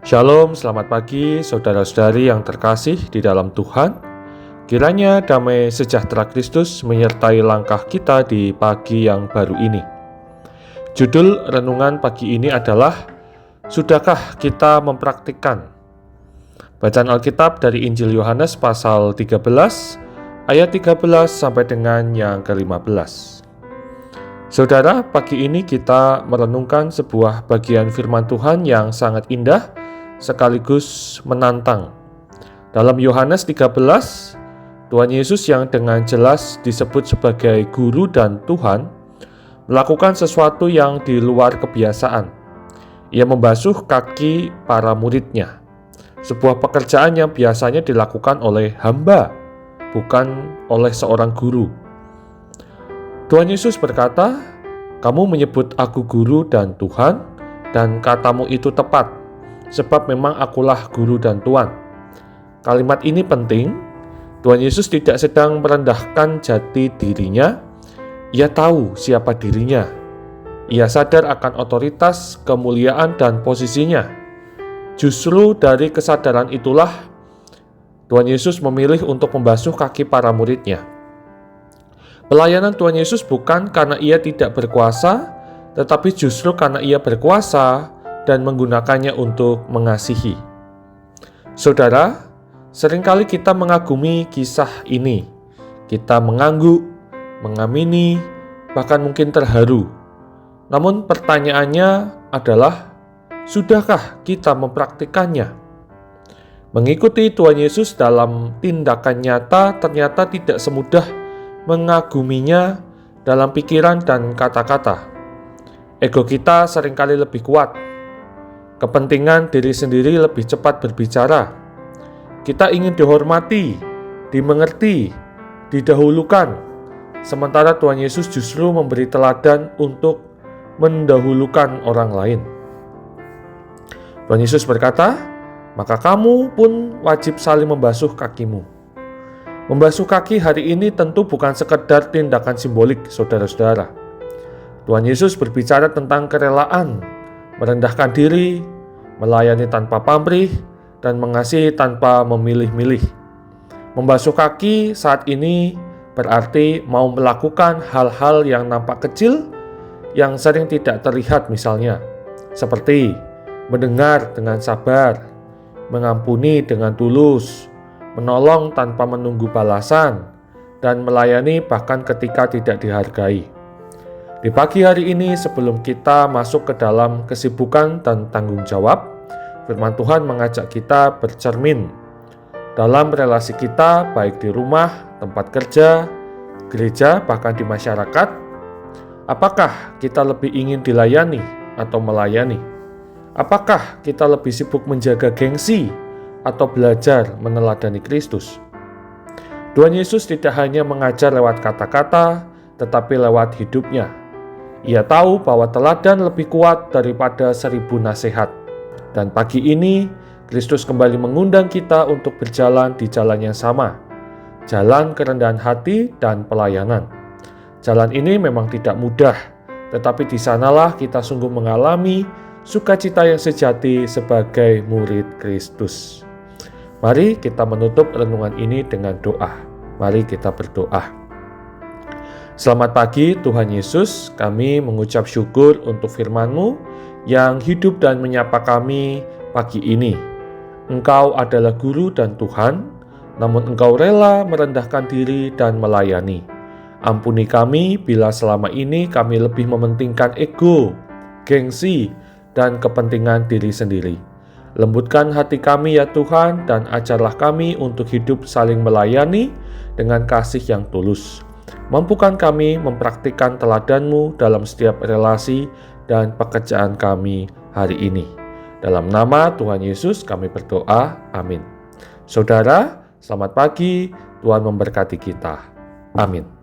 Shalom, selamat pagi saudara-saudari yang terkasih di dalam Tuhan. Kiranya damai sejahtera Kristus menyertai langkah kita di pagi yang baru ini. Judul renungan pagi ini adalah Sudahkah kita mempraktikkan? Bacaan Alkitab dari Injil Yohanes pasal 13 ayat 13 sampai dengan yang ke-15. Saudara, pagi ini kita merenungkan sebuah bagian firman Tuhan yang sangat indah sekaligus menantang. Dalam Yohanes 13, Tuhan Yesus yang dengan jelas disebut sebagai guru dan Tuhan, melakukan sesuatu yang di luar kebiasaan. Ia membasuh kaki para muridnya. Sebuah pekerjaan yang biasanya dilakukan oleh hamba, bukan oleh seorang guru. Tuhan Yesus berkata, "Kamu menyebut aku guru dan Tuhan, dan katamu itu tepat, sebab memang akulah guru dan Tuhan." Kalimat ini penting. Tuhan Yesus tidak sedang merendahkan jati dirinya. Ia tahu siapa dirinya. Ia sadar akan otoritas, kemuliaan, dan posisinya. Justru dari kesadaran itulah Tuhan Yesus memilih untuk membasuh kaki para muridnya. Pelayanan Tuhan Yesus bukan karena ia tidak berkuasa, tetapi justru karena ia berkuasa dan menggunakannya untuk mengasihi. Saudara, seringkali kita mengagumi kisah ini. Kita mengangguk, mengamini, bahkan mungkin terharu. Namun pertanyaannya adalah, sudahkah kita mempraktikannya? Mengikuti Tuhan Yesus dalam tindakan nyata ternyata tidak semudah mengaguminya dalam pikiran dan kata-kata. Ego kita seringkali lebih kuat. Kepentingan diri sendiri lebih cepat berbicara. Kita ingin dihormati, dimengerti, didahulukan. Sementara Tuhan Yesus justru memberi teladan untuk mendahulukan orang lain. Tuhan Yesus berkata, "Maka kamu pun wajib saling membasuh kakimu." Membasuh kaki hari ini tentu bukan sekedar tindakan simbolik, saudara-saudara. Tuhan Yesus berbicara tentang kerelaan, merendahkan diri, melayani tanpa pamrih, dan mengasihi tanpa memilih-milih. Membasuh kaki saat ini berarti mau melakukan hal-hal yang nampak kecil, yang sering tidak terlihat misalnya, seperti mendengar dengan sabar, mengampuni dengan tulus, menolong tanpa menunggu balasan, dan melayani bahkan ketika tidak dihargai. Di pagi hari ini, sebelum kita masuk ke dalam kesibukan dan tanggung jawab, firman Tuhan mengajak kita bercermin dalam relasi kita, baik di rumah, tempat kerja, gereja, bahkan di masyarakat. Apakah kita lebih ingin dilayani atau melayani? Apakah kita lebih sibuk menjaga gengsi atau belajar meneladani Kristus? Tuhan Yesus tidak hanya mengajar lewat kata-kata, tetapi lewat hidupnya. Ia tahu bahwa teladan lebih kuat daripada 1000 nasihat. Dan pagi ini, Kristus kembali mengundang kita untuk berjalan di jalan yang sama. Jalan kerendahan hati dan pelayanan. Jalan ini memang tidak mudah, tetapi di sanalah kita sungguh mengalami sukacita yang sejati sebagai murid Kristus. Mari kita menutup renungan ini dengan doa. Mari kita berdoa. Selamat pagi Tuhan Yesus, kami mengucap syukur untuk firman-Mu yang hidup dan menyapa kami pagi ini. Engkau adalah guru dan Tuhan, namun Engkau rela merendahkan diri dan melayani. Ampuni kami bila selama ini kami lebih mementingkan ego, gengsi, dan kepentingan diri sendiri. Lembutkan hati kami ya Tuhan, dan ajarlah kami untuk hidup saling melayani dengan kasih yang tulus. Mampukan kami mempraktikkan teladan-Mu dalam setiap relasi dan pekerjaan kami hari ini. Dalam nama Tuhan Yesus kami berdoa, amin. Saudara, selamat pagi, Tuhan memberkati kita. Amin.